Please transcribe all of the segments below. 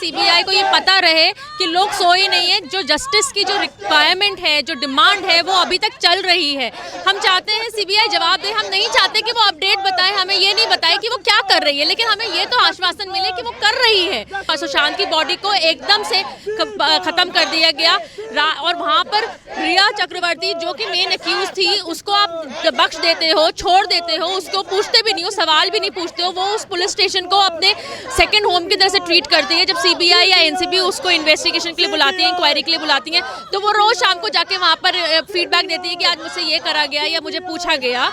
CBI को ये पता रहे कि लोग सोए नहीं है, जो जस्टिस की जो रिक्वायरमेंट है, जो डिमांड है, वो अभी तक चल रही है। हम चाहते हैं सीबीआई जवाब दे। हम नहीं चाहते कि वो अपडेट बताए, हमें ये नहीं बताए कि वो क्या कर रही है, लेकिन हमें ये तो आश्वासन मिले कि वो कर रही है। सुशांत की बॉडी को एकदम से खत्म कर दिया गया और वहाँ पर रिया चक्रवर्ती जो कि मेन एक्यूज थी, उसको आप बख्श देते हो, छोड़ देते हो, उसको पूछते भी नहीं हो, सवाल भी नहीं पूछते हो। वो उस पुलिस स्टेशन को अपने सेकंड होम की तरह से ट्रीट करती है। जब सीबीआई या एनसीबी उसको इन्वेस्टिगेशन के लिए बुलाती है, इंक्वायरी के लिए बुलाती है, तो वो रोज शाम को जाके वहाँ पर फीडबैक देती है कि आज मुझसे ये करा गया या मुझे पूछा गया।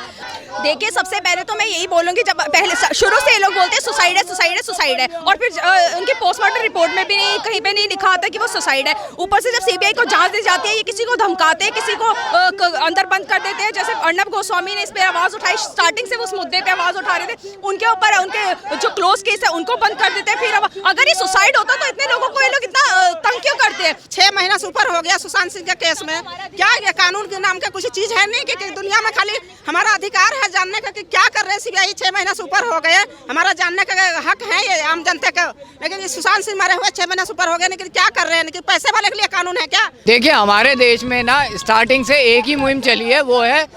देखिए, सबसे पहले तो मैं यही बोलूँगी, जब पहले शुरू से ये लोग बोलते हैं सुसाइड है, सुसाइड है, सुसाइड है, और फिर उनकी पोस्टमार्टम रिपोर्ट में भी नहीं, कहीं पे नहीं लिखा आता कि वो सुसाइड है। ऊपर से जब सीबीआई को जांच दी जाती है, ये किसी को धमकाते हैं, किसी को अंदर बंद कर देते हैं। जैसे अर्नब गोस्वामी ने इस पर आवाज़ उठाई, स्टार्टिंग से वो उस मुद्दे पे आवाज़ उठा रहे थे, उनके ऊपर उनके जो क्लोज केस है उनको बंद कर देते हैं। फिर अगर ये सुसाइड होता तो इतने लोगों को ये लोग इतना तंग क्यों करते हैं? 6 महीना से ऊपर हो गया सुशांत सिंह के केस में। क्या ये कानून के नाम का कुछ चीज है नहीं कि दुनिया में खाली हमारा अधिकार है जानने का कि क्या कर रहे हैं सीबीआई? 6 महीना से ऊपर हो गए, हमारा जानने का हक है ये आम जनता का। लेकिन ये सुशांत सिंह मरे हुए 6 महीना से ऊपर हो गए, लेकिन क्या कर रहे हैं? लेकिन पैसे वाले के लिए कानून है क्या? देखिए, हमारे देश में ना स्टार्टिंग से एक ही मुहिम चली है, वो है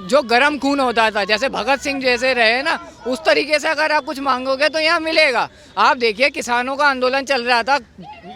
जो गरम खून होता था, जैसे भगत सिंह जैसे रहे ना, उस तरीके से अगर आप कुछ मांगोगे तो यहाँ मिलेगा। आप देखिए, किसानों का आंदोलन चल रहा था,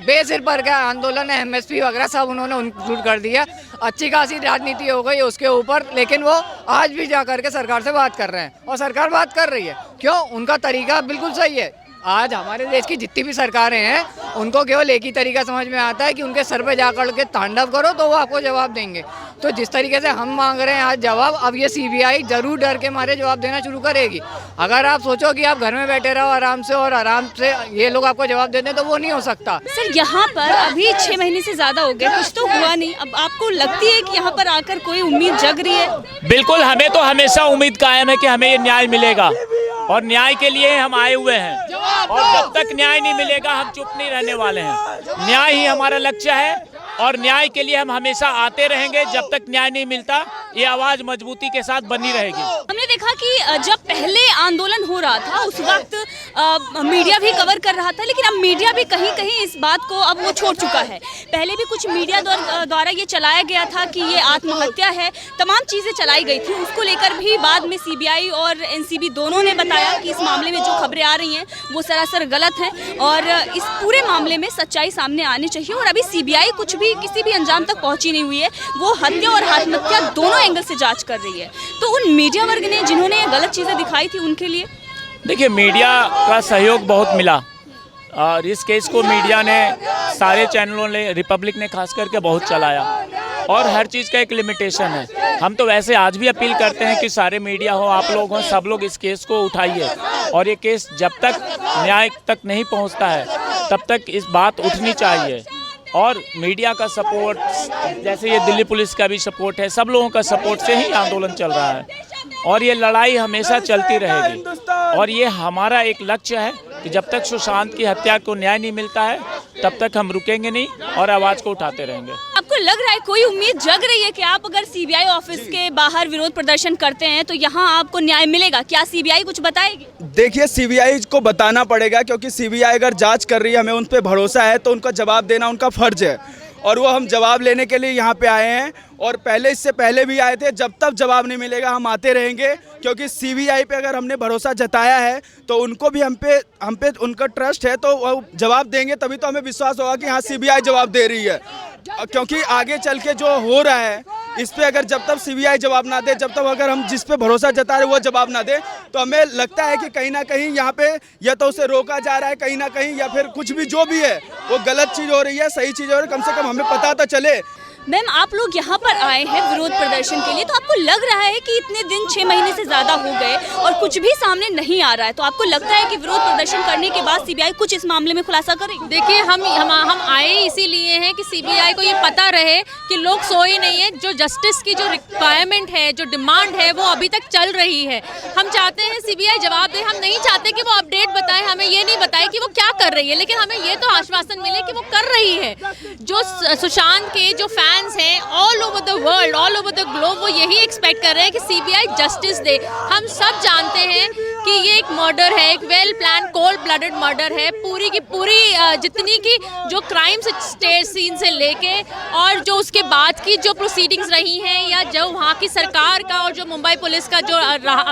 बेसिर पर का आंदोलन है, एमएसपी वगैरह सब उन्होंने इंक्लूड कर दिया, अच्छी खासी राजनीति हो गई उसके ऊपर। लेकिन वो आज भी जा करके सरकार से बात कर रहे हैं और सरकार बात कर रही है। क्यों? उनका तरीका बिल्कुल सही है। आज हमारे देश की जितनी भी सरकारें हैं, उनको केवल एक ही तरीका समझ में आता है कि उनके सर पे जाकर के तांडव करो तो वो आपको जवाब देंगे। तो जिस तरीके से हम मांग रहे हैं आज जवाब, अब ये सीबीआई जरूर डर के मारे जवाब देना शुरू करेगी। अगर आप सोचो कि आप घर में बैठे रहो आराम से और आराम से ये लोग आपको जवाब देते तो वो नहीं हो सकता। सर, यहाँ पर अभी 6 महीने से ज़्यादा हो गए, कुछ तो हुआ नहीं। अब आपको लगती है कि यहाँ पर आकर कोई उम्मीद जग रही है? बिल्कुल, हमें तो हमेशा उम्मीद कायम है कि हमें ये न्याय मिलेगा और न्याय के लिए हम आए हुए हैं। और जब तक न्याय नहीं मिलेगा हम चुप नहीं रहने वाले हैं। न्याय ही हमारा लक्ष्य है और न्याय के लिए हम हमेशा आते रहेंगे। जब तक न्याय नहीं मिलता, ये आवाज मजबूती के साथ बनी रहेगी। हमने देखा कि जब पहले आंदोलन हो रहा था उस वक्त मीडिया भी कवर कर रहा था, लेकिन अब मीडिया भी कहीं कहीं इस बात को अब वो छोड़ चुका है। पहले भी कुछ मीडिया द्वारा ये चलाया गया था कि ये आत्महत्या है, तमाम चीज़ें चलाई गई थी। उसको लेकर भी बाद में सीबीआई और एनसीबी दोनों ने बताया कि इस मामले में जो खबरें आ रही हैं वो सरासर गलत हैं और इस पूरे मामले में सच्चाई सामने आनी चाहिए। और अभी सीबीआई कुछ भी किसी भी अंजाम तक पहुंची नहीं हुई है, वो हत्या और आत्महत्या दोनों एंगल से जांच कर रही है। तो उन मीडिया वर्ग ने जिन्होंने गलत चीज़ें दिखाई थी उनके लिए देखिए, मीडिया का सहयोग बहुत मिला और इस केस को मीडिया ने, सारे चैनलों ने, रिपब्लिक ने खास करके बहुत चलाया। और हर चीज़ का एक लिमिटेशन है। हम तो वैसे आज भी अपील करते हैं कि सारे मीडिया हो, आप लोग हो, सब लोग इस केस को उठाइए। और ये केस जब तक न्याय तक नहीं पहुंचता है तब तक इस बात उठनी चाहिए। और मीडिया का सपोर्ट, जैसे ये दिल्ली पुलिस का भी सपोर्ट है, सब लोगों का सपोर्ट से ही आंदोलन चल रहा है और ये लड़ाई हमेशा चलती रहेगी। और ये हमारा एक लक्ष्य है कि जब तक सुशांत की हत्या को न्याय नहीं मिलता है तब तक हम रुकेंगे नहीं और आवाज़ को उठाते रहेंगे। आपको लग रहा है कोई उम्मीद जग रही है कि आप अगर सीबीआई ऑफिस के बाहर विरोध प्रदर्शन करते हैं तो यहाँ आपको न्याय मिलेगा? क्या सीबीआई कुछ बताएगी? देखिए, सीबीआई को बताना पड़ेगा, क्योंकि सीबीआई अगर जांच कर रही है, हमें उन पर भरोसा है, तो उनका जवाब देना उनका फर्ज है और वो हम जवाब लेने के लिए यहाँ पे आए हैं। और पहले, इससे पहले भी आए थे। जब तक जवाब नहीं मिलेगा हम आते रहेंगे, क्योंकि सीबीआई पे अगर हमने भरोसा जताया है तो उनको भी हम पे उनका ट्रस्ट है, तो वो जवाब देंगे तभी तो हमें विश्वास होगा कि हाँ सीबीआई जवाब दे रही है। क्योंकि आगे चल के जो हो रहा है इस पे अगर जब तक सीबीआई जवाब ना दे, जब तक अगर हम जिस पे भरोसा जता रहे वो जवाब ना दे, तो हमें लगता है कि कहीं ना कहीं यहाँ पे या तो उसे रोका जा रहा है कहीं ना कहीं, या फिर कुछ भी जो भी है वो गलत चीज़ हो रही है, सही चीज़ हो रही है, कम से कम हमें पता तो चले। मैम, आप लोग यहाँ पर आए हैं विरोध प्रदर्शन के लिए, तो आपको लग रहा है कि इतने दिन 6 महीने से ज़्यादा हो गए और कुछ भी सामने नहीं आ रहा है, तो आपको लगता है कि विरोध प्रदर्शन करने के बाद सीबीआई कुछ इस मामले में खुलासा करेगी? देखिए, हम आए इसीलिए हैं कि सीबीआई को ये पता रहे कि लोग सोए नहीं है, जो जस्टिस की जो रिक्वायरमेंट है, जो डिमांड है, वो अभी तक चल रही है। हम चाहते हैं सीबीआई जवाब दे। हम नहीं चाहते कि वो अपडेट बताए, हमें ये नहीं बताए कि वो क्या कर रही है, लेकिन हमें ये तो आश्वासन मिले कि वो कर रही है। जो सुशांत के जो फैन फैंस हैं all over the world, all over the globe, वो यही एक्सपेक्ट कर रहे हैं कि सीबीआई जस्टिस दे। हम सब जानते हैं कि ये एक मर्डर है, एक well plan cold blooded murder है। पूरी की पूरी जितनी की जो क्राइम सीन से लेके और जो उसके बाद की जो प्रोसीडिंग्स रही हैं या जो वहाँ की सरकार का और जो मुंबई पुलिस का जो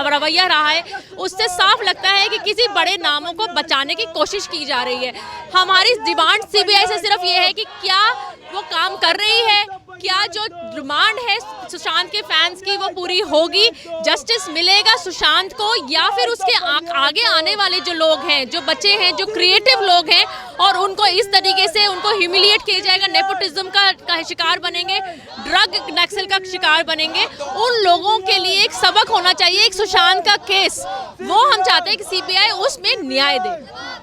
रवैया रहा है, उससे साफ लगता है कि किसी बड़े नामों को बचाने की कोशिश की जा रही है। हमारी डिमांड सीबीआई से सिर्फ ये है कि क्या वो काम कर रही है, क्या जो डिमांड है सुशांत के फैंस की वो पूरी होगी, जस्टिस मिलेगा सुशांत को, या फिर उसके आगे आने वाले जो लोग हैं, जो बच्चे हैं, जो क्रिएटिव लोग हैं और उनको इस तरीके से उनको ह्यूमिलिएट किया जाएगा, नेपोटिज्म का शिकार बनेंगे, ड्रग नक्सल का शिकार बनेंगे। उन लोगों के लिए एक सबक होना चाहिए। एक सुशांत का केस वो हम चाहते हैं कि सीबीआई उसमें न्याय दे।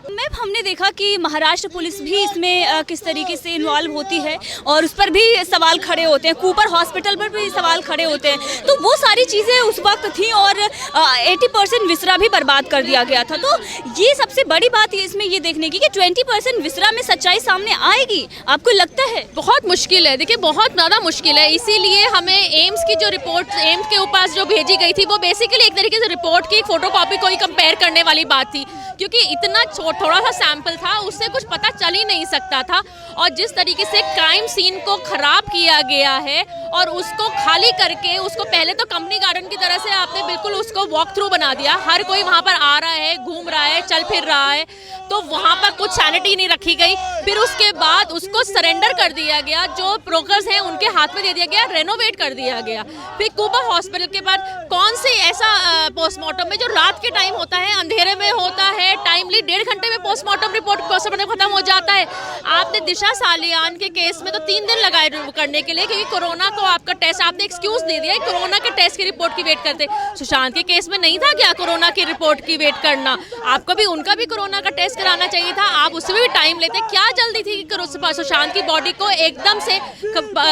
मैम, हमने देखा कि महाराष्ट्र पुलिस भी इसमें किस तरीके से इन्वॉल्व होती है और उस पर भी सवाल खड़े होते हैं, कूपर हॉस्पिटल पर भी सवाल खड़े होते हैं। तो वो सारी चीज़ें उस वक्त थी और 80% विसरा भी बर्बाद कर दिया गया था। तो ये सबसे बड़ी बात है इसमें ये देखने की कि 20% विसरा में सच्चाई सामने आएगी, आपको लगता है? बहुत मुश्किल है, देखिए बहुत ज़्यादा मुश्किल है। इसीलिए हमें एम्स की जो रिपोर्ट एम्स के ऊपर जो भेजी गई थी वो बेसिकली एक तरीके से रिपोर्ट की फोटोकॉपी को ही कंपेयर करने वाली बात थी, क्योंकि इतना थोड़ा सा सैंपल था, उससे कुछ पता चल ही नहीं सकता था। और जिस तरीके से क्राइम सीन को खराब किया गया है और उसको खाली करके उसको पहले तो कंपनी गार्डन की तरह से आपने बिल्कुल उसको वॉक थ्रू बना दिया, हर कोई वहाँ पर आ रहा है, घूम रहा है, चल फिर रहा है, तो वहाँ पर कुछ सैनिटी नहीं रखी गई। फिर उसके बाद उसको सरेंडर कर दिया गया, जो ब्रोकर्स हैं उनके हाथ में दे दिया गया, रेनोवेट कर दिया गया। फिर कूपर हॉस्पिटल के बाद कौन से ऐसा पोस्टमार्टम में जो रात के टाइम होता है, अंधेरे में होता है, टाइमली 1.5 घंटे में पोस्टमार्टम रिपोर्ट पोस्टमार्टम खत्म हो जाता है। आपने दिशा सालियान के केस में तो 3 दिन लगाए करने के लिए, क्योंकि कोरोना को आपका टेस्ट आपने एक्सक्यूज दे दिया, कोरोना के टेस्ट की रिपोर्ट की वेट करते। सुशांत के केस में नहीं था क्या कोरोना की रिपोर्ट की वेट करना? आपको भी उनका भी कोरोना का टेस्ट कराना चाहिए था, आप उसमें भी टाइम लेते। क्या जल्दी थी कि सुशांत की बॉडी को एकदम से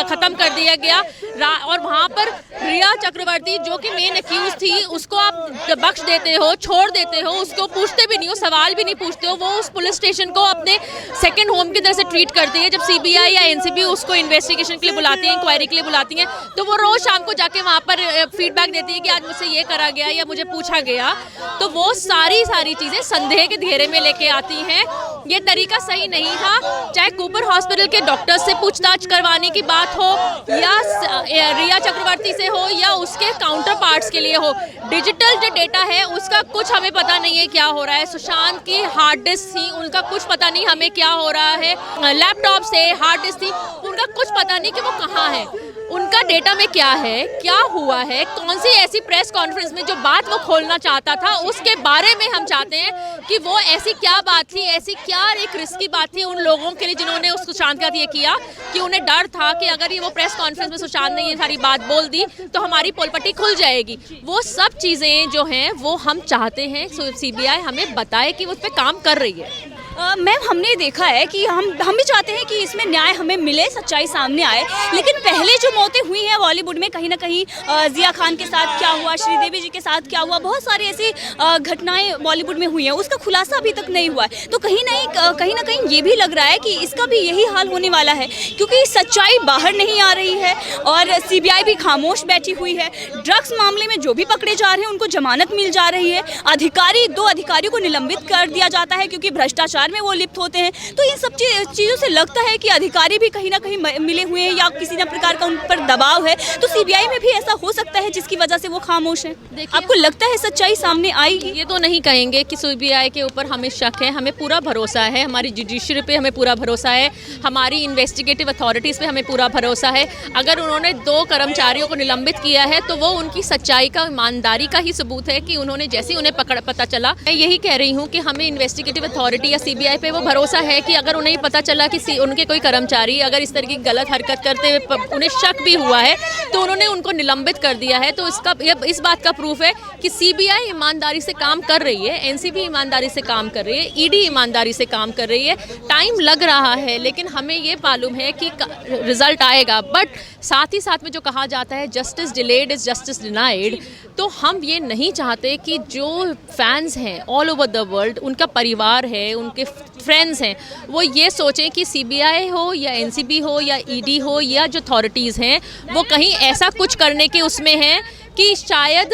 खत्म कर दिया गया? और वहाँ पर रिया चक्रवर्ती जो कि मेन एक्यूज थी, उसको आप बख्श देते हो, छोड़ देते हो, उसको पूछते भी नहीं हो, सवाल भी नहीं पूछते हो। वो उस पुलिस स्टेशन को अपने सेकंड होम की तरह से ट्रीट करती है। जब सीबीआई या एनसीबी उसको इन्वेस्टिगेशन के लिए बुलाती है, इंक्वायरी के लिए बुलाती हैं, तो वो रोज शाम को जाके वहाँ पर फीडबैक देती है कि आज मुझसे ये करा गया या मुझे पूछा गया। तो वो सारी चीज़ें संदेह के घेरे में लेके आती हैं। ये तरीका सही नहीं था, चाहे कूपर हॉस्पिटल के डॉक्टर से पूछताछ करवाने की बात हो या रिया चक्रवर्ती से हो या उसके काउंटर पार्ट्स के लिए हो। डिजिटल जो डेटा है उसका कुछ हमें पता नहीं है क्या हो रहा है। सुशांत की हार्ड डिस्क थी, उनका कुछ पता नहीं हमें क्या हो रहा है। लैपटॉप से हार्ड डिस्क थी, उनका कुछ पता नहीं कि वो कहाँ है, उनका डेटा में क्या है, क्या हुआ है, कौन सी ऐसी प्रेस कॉन्फ्रेंस में जो बात वो खोलना चाहता था उसके बारे में हम चाहते हैं कि वो ऐसी क्या बात थी, ऐसी क्या एक रिस्की बात थी उन लोगों के लिए जिन्होंने उस सुशांत के साथ ये किया, कि उन्हें डर था कि अगर ये वो प्रेस कॉन्फ्रेंस में सुशांत ने ये सारी बात बोल दी तो हमारी पोलपट्टी खुल जाएगी। वो सब चीज़ें जो हैं वो हम चाहते हैं सीबीआई हमें बताए कि वो उस पर काम कर रही है। मैम, हमने देखा है कि हम भी चाहते हैं कि इसमें न्याय हमें मिले, सच्चाई सामने आए, लेकिन पहले जो मौतें हुई हैं बॉलीवुड में, कहीं ना कहीं जिया खान के साथ क्या हुआ, श्रीदेवी जी के साथ क्या हुआ, बहुत सारी ऐसी घटनाएं बॉलीवुड में हुई हैं, उसका खुलासा अभी तक नहीं हुआ है। तो कहीं ना कहीं ये भी लग रहा है कि इसका भी यही हाल होने वाला है, क्योंकि सच्चाई बाहर नहीं आ रही है और सीबीआई भी खामोश बैठी हुई है। ड्रग्स मामले में जो भी पकड़े जा रहे हैं उनको जमानत मिल जा रही है, 2 अधिकारियों को निलंबित कर दिया जाता है क्योंकि भ्रष्टाचार में वो लिप्त होते हैं। तो इन सब चीज़ों से लगता है कि अधिकारी भी कहीं ना कहीं मिले हुए हैं या किसी न प्रकार का उन पर दबाव है। तो सीबीआई में भी ऐसा हो सकता है जिसकी वजह से वो खामोश है। आपको लगता है सच्चाई सामने आएगी? ये तो नहीं कहेंगे कि सीबीआई के ऊपर हमें शक है, हमें पूरा भरोसा है, हमारी जुडिशरी पे हमें पूरा भरोसा है, हमारी इन्वेस्टिगेटिव अथॉरिटीज़ पे हमें पूरा भरोसा है। अगर उन्होंने 2 कर्मचारियों को निलंबित किया है तो वो उनकी सच्चाई का, ईमानदारी का ही सबूत है कि उन्होंने जैसे उन्हें पता चला। मैं यही कह रही हूँ कि हमें इन्वेस्टिगेटिव अथॉरिटी या सीबीआई पे वो भरोसा है कि अगर उन्हें पता चला कि उनके कोई कर्मचारी अगर इस तरह की गलत हरकत करते हुए उन्हें शक भी हुआ है तो उन्होंने उनको निलंबित कर दिया है। तो इस बात का प्रूफ है कि सीबीआई ईमानदारी से काम कर रही है, एनसीबी ईमानदारी से काम कर रही है, ईडी ईमानदारी से काम कर रही है। टाइम लग रहा है लेकिन हमें ये मालूम है कि रिजल्ट आएगा। बट साथ ही साथ में जो कहा जाता है justice delayed is justice denied, तो हम ये नहीं चाहते कि जो फैंस हैं ऑल ओवर द वर्ल्ड, उनका परिवार है, उनके उनके फ्रेंड्स हैं वो ये सोचें कि सीबीआई हो या एनसीबी हो या ईडी हो या जो अथॉरिटीज़ हैं वो कहीं ऐसा कुछ करने के उसमें हैं कि शायद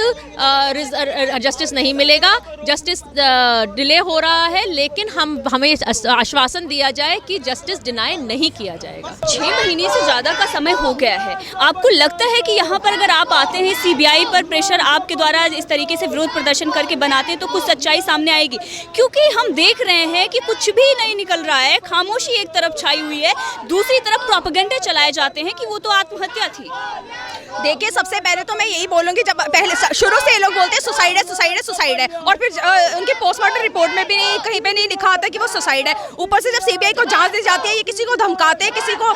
जस्टिस नहीं मिलेगा, जस्टिस डिले हो रहा है, लेकिन हमें आश्वासन दिया जाए कि जस्टिस डिनाई नहीं किया जाएगा। 6 महीने से ज़्यादा का समय हो गया है। आपको लगता है कि यहाँ पर अगर आप आते हैं, सीबीआई पर प्रेशर आपके द्वारा इस तरीके से विरोध प्रदर्शन करके बनाते हैं तो कुछ सच्चाई सामने आएगी? क्योंकि हम देख रहे हैं कि कुछ भी नहीं निकल रहा है, खामोशी एक तरफ छाई हुई है, दूसरी तरफ प्रोपेगेंडा चलाए जाते हैं कि वो तो आत्महत्या थी। देखिए, सबसे पहले तो मैं यही बोलूँगी, जब पहले शुरू से ये लोग बोलते हैं सुसाइड है, सुसाइड है, सुसाइड है, और फिर उनकी पोस्टमार्टम रिपोर्ट में भी नहीं, कहीं पे नहीं लिखा आता कि वो सुसाइड है। ऊपर से जब सीबीआई को जांच दी जाती है, ये किसी को धमकाते हैं, किसी को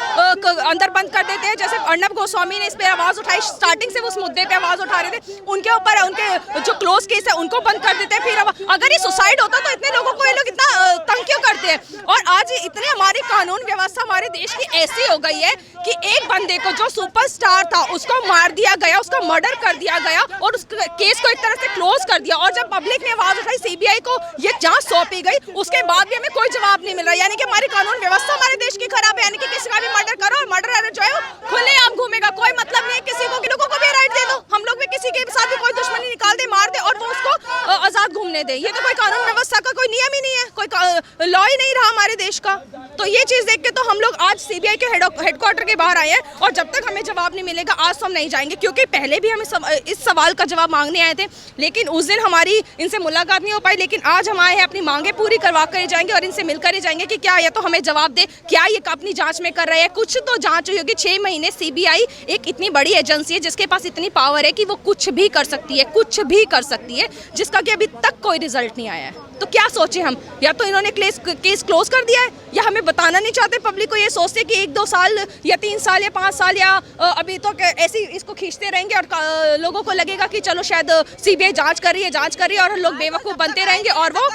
अंदर बंद कर देते हैं। जैसे अर्नब गोस्वामी ने इस पर आवाज़ उठाई, स्टार्टिंग से वो उस मुद्दे पर आवाज़ उठा रहे थे, उनके ऊपर उनके जो क्लोज केस है उनको बंद कर देते हैं। फिर अगर ये सुसाइड होता तो इतने लोगों को ये लोग इतना तंग क्यों करते हैं? और आज इतने हमारी कानून व्यवस्था हमारे देश की ऐसी हो गई है कि एक बंदे को जो सुपरस्टार था उसको मार दिया गया, उसका मर्डर कर दिया गया और उस केस को एक तरह से क्लोज कर दिया। और जब पब्लिक ने आवाज उठाई, सीबीआई को ये जांच सौंपी गई, उसके बाद भी हमें कोई जवाब नहीं मिल रहा। यानी कि हमारी कानून व्यवस्था हमारे देश की खराब है। यानी कि किसी का भी मर्डर करो और मर्डर जो है खुले आम घूमेगा, कोई मतलब नहीं है किसी को, लोगों को भी राइट दे दो, हम लोग भी किसी के साथ भी कोई दुश्मनी निकाल दे, मार दे और वो उसको आजाद घूमने दे। ये तो कोई कानून व्यवस्था का कोई नियम ही नहीं है, कोई लॉ ही नहीं रहा हमारे देश का। तो ये चीज देख के तो हम लोग आज सीबीआई के हेडक्वार्टर के बाहर आए हैं और जब तक हमें जवाब नहीं मिलेगा आज तो हम नहीं जाएंगे। क्योंकि पहले भी हम इस सवाल का जवाब मांगने आए थे, लेकिन उस दिन हमारी इनसे मुलाकात नहीं हो पाई। लेकिन आज हम आए हैं, अपनी मांगे पूरी करवा कर जाएंगे और इनसे मिलकर ही जाएंगे कि क्या ये तो हमें जवाब दे, क्या ये अपनी जांच में कर रहे हैं, कुछ तो जांच हुई होगी। 6 महीने सीबीआई एक इतनी बड़ी एजेंसी है जिसके पास इतनी पावर है कि वो कुछ भी कर सकती है, कुछ भी कर सकती है, जिसका कि अभी तक कोई रिजल्ट नहीं आया है। तो क्या सोचे हम? या तो इन्होंने केस क्लोज कर दिया है या हमें बताना नहीं चाहते पब्लिक को। ये सोचते कि 1-2 साल या 3 साल या 5 साल या अभी तो ऐसे इसको खींचते रहेंगे और लोगों को लगेगा कि चलो शायद सीबीआई जांच कर रही है और लोग बेवकूफ़ बनते रहेंगे और वो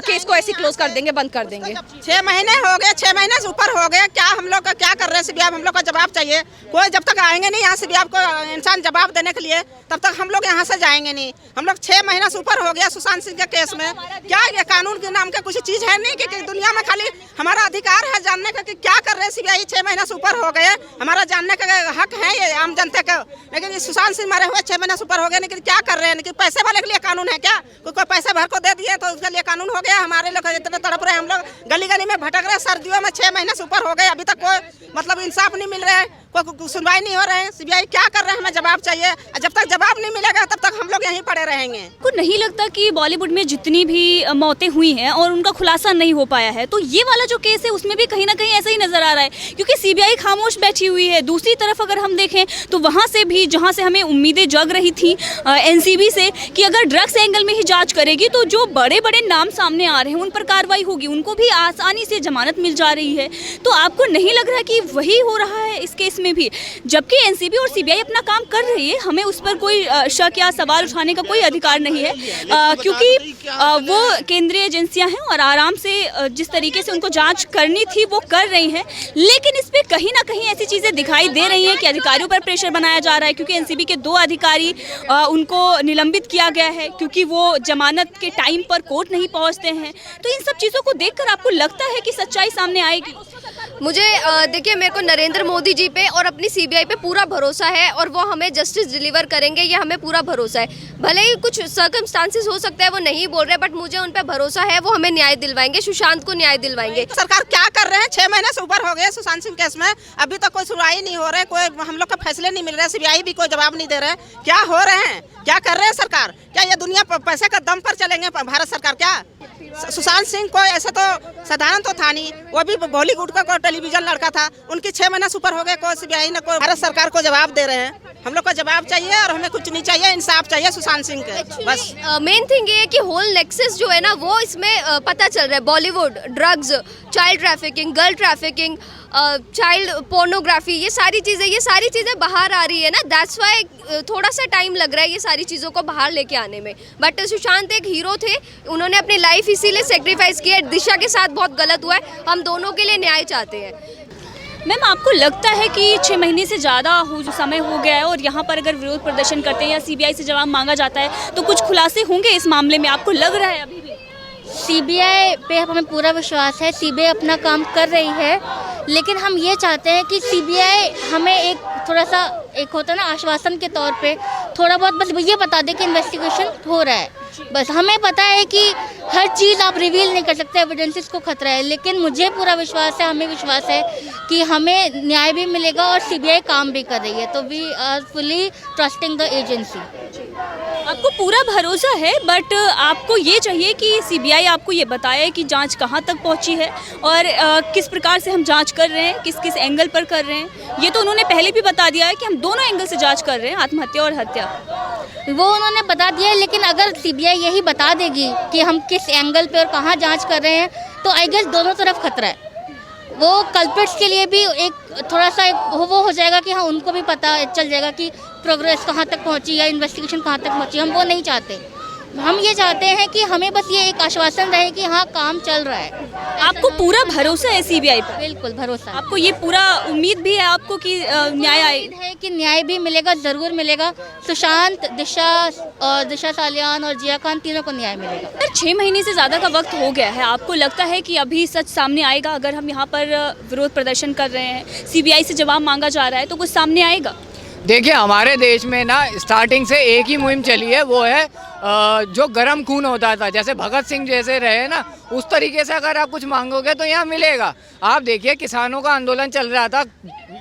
केस को ऐसे क्लोज कर देंगे, बंद कर देंगे। 6 महीने हो गए, 6 महीने से ऊपर हो गए। क्या हम लोग का क्या कर रहे हैं सीबीआई? हम लोग का जवाब चाहिए। कोई जब तक आएंगे नहीं यहाँ सीबीआई को इंसान जवाब देने के लिए, तब तक हम लोग यहाँ से जाएंगे नहीं। हम लोग 6 महीना से ऊपर हो गया सुशांत सिंह के केस में। क्या ये कानून के नाम का कुछ चीज है नहीं कि दुनिया में खाली हमारा अधिकार है जानने का कि क्या कर रहे हैं सीबीआई? 6 महीना से ऊपर हो गए, हमारा जानने का हक है ये आम जनता का। लेकिन ये सुशांत सिंह मरे हुए 6 महीना से ऊपर हो गए, लेकिन क्या कर रहे हैं? कि पैसे वाले के लिए कानून है क्या? कोई पैसे भर को दे दिए तो उसके लिए कानून हो गया? हमारे लोग इतने तड़प रहे हैं, हम लोग गली गली में भटक रहे हैं सर्दियों में। 6 महीने से ऊपर हो गए, अभी तक कोई मतलब इंसाफ नहीं मिल रहा है, कोई सुनवाई नहीं हो रहे हैं। सीबीआई क्या कर रहे हैं? हमें जवाब चाहिए। जब तक जवाब नहीं मिलेगा तब तक हम लोग यहीं पड़े रहेंगे। को नहीं लगता कि बॉलीवुड में जितनी भी मौतें हुई हैं और उनका खुलासा नहीं हो पाया है, तो ये वाला जो केस है उसमें भी कहीं ना कहीं ऐसा ही नजर आ रहा है? क्योंकि सीबीआई खामोश बैठी हुई है। दूसरी तरफ अगर हम देखें तो वहाँ से भी जहाँ से हमें उम्मीदें जग रही थी एनसीबी से कि अगर ड्रग्स एंगल में ही जांच करेगी तो जो बड़े बड़े नाम सामने आ रहे हैं उन पर कार्रवाई होगी, उनको भी आसानी से जमानत मिल जा रही है। तो आपको नहीं लग रहा कि वही हो रहा है इस केस में भी? जबकि एनसीबी और सीबीआई अपना काम कर रही है, हमें उस पर कोई शक या सवाल उठाने का कोई अधिकार नहीं है, क्योंकि वो केंद्रीय एजेंसियां हैं और आराम से जिस तरीके से उनको जांच करनी थी वो कर रही हैं। लेकिन इस पे कहीं ना कहीं ऐसी चीज़ें दिखाई दे रही हैं कि अधिकारियों पर प्रेशर बनाया जा रहा है, क्योंकि एनसीबी के 2 अधिकारी उनको निलंबित किया गया है क्योंकि वो जमानत के टाइम पर कोर्ट नहीं पहुंचते हैं। तो इन सब चीज़ों को देखकर आपको लगता है कि सच्चाई सामने आएगी? मुझे देखिए, मेरे को नरेंद्र मोदी जी पे और अपनी सीबीआई पे पूरा भरोसा है और वो हमें जस्टिस डिलीवर करेंगे, ये हमें पूरा भरोसा है। भले ही कुछ सर्कमस्टांसेस हो सकता है वो नहीं बोल रहे, बट मुझे उन पे भरोसा है, वो हमें न्याय दिलवाएंगे, सुशांत को न्याय दिलवाएंगे। सरकार क्या कर रहे हैं? 6 महीने से ऊपर हो गए सुशांत सिंह केस में, अभी तक कोई सुनवाई नहीं हो रहा है, कोई हम लोग का फैसले नहीं मिल रहे, सीबीआई भी कोई जवाब नहीं दे रहे। क्या हो रहे हैं? क्या कर रहे हैं सरकार? क्या ये दुनिया पैसे का दम पर चलेंगे भारत सरकार? क्या सुशांत सिंह को ऐसे तो साधारण तो था नहीं, वो भी बॉलीवुड का कोई टेलीविजन लड़का था, उनकी 6 महीना से ऊपर हो गए, कोई सीबीआई ने कोई भारत सरकार को जवाब दे रहे हैं। हम लोग को जवाब चाहिए और हमें कुछ नहीं चाहिए, इंसाफ चाहिए सुशांत सिंह के बस। मेन थिंग ये है कि होल नेक्सस जो है ना वो इसमें पता चल रहा है। Bollywood, drugs, child trafficking, girl trafficking, child pornography, ये सारी चीज़ें बाहर आ रही है ना। दैट्स वाई थोड़ा सा टाइम लग रहा है ये सारी चीज़ों को बाहर लेके आने में। बट सुशांत एक हीरो थे, उन्होंने अपनी लाइफ इसीलिए सेक्रीफाइस की है। दिशा के साथ बहुत गलत हुआ है, हम दोनों के लिए न्याय चाहते हैं। मैम, आपको लगता है कि 6 महीने से ज़्यादा समय हो गया है और यहाँ पर अगर विरोध प्रदर्शन करते हैं या सीबीआई से जवाब मांगा जाता है तो कुछ खुलासे होंगे इस मामले में? आपको लग रहा है अभी भी? सीबीआई पे हमें पूरा विश्वास है, सीबीआई अपना काम कर रही है, लेकिन हम ये चाहते हैं कि सीबीआई हमें एक थोड़ा सा एक होता है ना आश्वासन के तौर पे थोड़ा बहुत बस ये बता दे कि इन्वेस्टिगेशन हो रहा है। बस हमें पता है कि हर चीज़ आप रिवील नहीं कर सकते, एविडेंसेस को खतरा है, लेकिन मुझे पूरा विश्वास है, हमें विश्वास है कि हमें न्याय भी मिलेगा और सीबीआई काम भी कर रही है। तो we are fully trusting the agency. आपको पूरा भरोसा है, बट आपको ये चाहिए कि सीबीआई आपको ये बताए कि जांच कहाँ तक पहुंची है और किस प्रकार से हम जांच कर रहे हैं, किस किस एंगल पर कर रहे हैं। ये तो उन्होंने पहले भी बता दिया है कि हम दोनों एंगल से जांच कर रहे हैं, आत्महत्या और हत्या। वो उन्होंने बता दिया है, लेकिन अगर सीबीआई यही बता देगी कि हम किस एंगल पे और कहाँ जांच कर रहे हैं, तो आई गेस दोनों तरफ खतरा है। वो कल्प्रिट्स के लिए भी एक थोड़ा सा वो हो जाएगा कि हाँ उनको भी पता चल जाएगा कि प्रोग्रेस कहाँ तक पहुँची या इन्वेस्टिगेशन कहाँ तक पहुँची। हम वो नहीं चाहते, हम ये चाहते हैं कि हमें बस ये एक आश्वासन रहे कि हाँ काम चल रहा है। आपको पूरा भरोसा है सीबीआई पर? बिल्कुल भरोसा है। आपको ये पूरा उम्मीद भी है आपको कि न्याय आए? उम्मीद है कि न्याय भी मिलेगा, ज़रूर मिलेगा। सुशांत, दिशा सालियान और जिया खान तीनों को न्याय मिलेगा। सर 6 महीने से ज़्यादा का वक्त हो गया है, आपको लगता है कि अभी सच सामने आएगा? अगर हम यहाँ पर विरोध प्रदर्शन कर रहे हैं, सीबीआई से जवाब मांगा जा रहा है, तो कुछ सामने आएगा? देखिए हमारे देश में ना स्टार्टिंग से एक ही मुहिम चली है, वो है जो गर्म खून होता था, जैसे भगत सिंह जैसे रहे ना, उस तरीके से अगर आप कुछ मांगोगे तो यहाँ मिलेगा। आप देखिए किसानों का आंदोलन चल रहा था,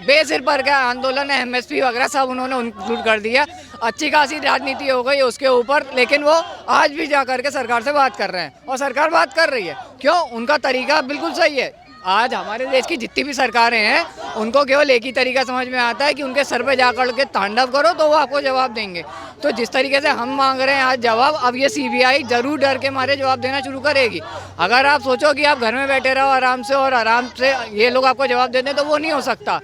बेसिर पर का आंदोलन, एमएसपी वगैरह सब उन्होंने इंक्लूड कर दिया, अच्छी खासी राजनीति हो गई उसके ऊपर, लेकिन वो आज भी जा करके सरकार से बात कर रहे हैं और सरकार बात कर रही है। क्यों? उनका तरीका बिल्कुल सही है। आज हमारे देश की जितनी भी सरकारें हैं उनको केवल एक ही तरीका समझ में आता है कि उनके सर पे जाकर के तांडव करो तो वो आपको जवाब देंगे। तो जिस तरीके से हम मांग रहे हैं आज जवाब, अब ये सीबीआई जरूर डर के मारे जवाब देना शुरू करेगी। अगर आप सोचो कि आप घर में बैठे रहो आराम से और आराम से ये लोग आपको जवाब देते तो वो नहीं हो सकता।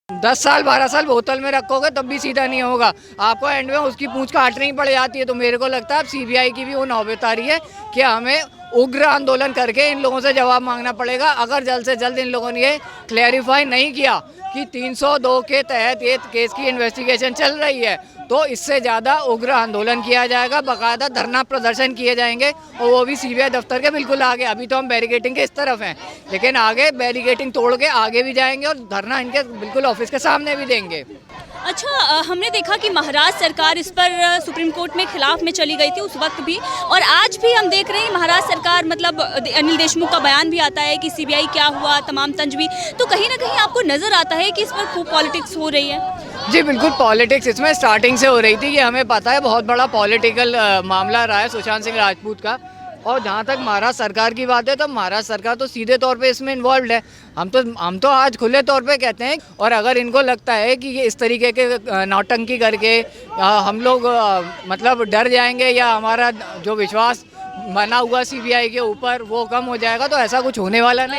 10 साल 12 साल बोतल में रखोगे तब भी सीधा नहीं होगा, आपको एंड में उसकी पूंछ काटनी पड़ जाती है। तो मेरे को लगता है अब सीबीआई की भी वो नौबत आ रही है कि हमें उग्र आंदोलन करके इन लोगों से जवाब मांगना पड़ेगा। अगर जल्द से जल्द इन लोगों ने ये क्लैरिफाई नहीं किया कि 302 के तहत ये केस की इन्वेस्टिगेशन चल रही है, तो इससे ज़्यादा उग्र आंदोलन किया जाएगा, बाकायदा धरना प्रदर्शन किए जाएंगे और वो भी सीबीआई दफ्तर के बिल्कुल आगे। अभी तो हम बैरिकेटिंग के इस तरफ हैं, लेकिन आगे बैरिकेटिंग तोड़ के आगे भी जाएंगे और धरना इनके बिल्कुल ऑफिस के सामने भी देंगे। अच्छा, हमने देखा कि महाराष्ट्र सरकार इस पर सुप्रीम कोर्ट में खिलाफ में चली गई थी उस वक्त भी, और आज भी हम देख रहे हैं महाराष्ट्र सरकार, मतलब अनिल देशमुख का बयान भी आता है कि सीबीआई क्या हुआ, तमाम तंज भी। तो कहीं ना कहीं आपको नज़र आता है कि इस पर खूब पॉलिटिक्स हो रही है? जी बिल्कुल, पॉलिटिक्स इसमें स्टार्टिंग से हो रही थी, ये हमें पता है। बहुत बड़ा पॉलिटिकल मामला रहा है सुशांत सिंह राजपूत का। और जहाँ तक महाराष्ट्र सरकार की बात है तो महाराष्ट्र सरकार तो सीधे तौर पे इसमें इन्वॉल्व है। हम तो आज खुले तौर पे कहते हैं, और अगर इनको लगता है कि ये इस तरीके के नौटंकी करके हम लोग मतलब डर जाएंगे या हमारा जो विश्वास बना हुआ सीबीआई के ऊपर वो कम हो जाएगा, तो ऐसा कुछ होने वाला नहीं।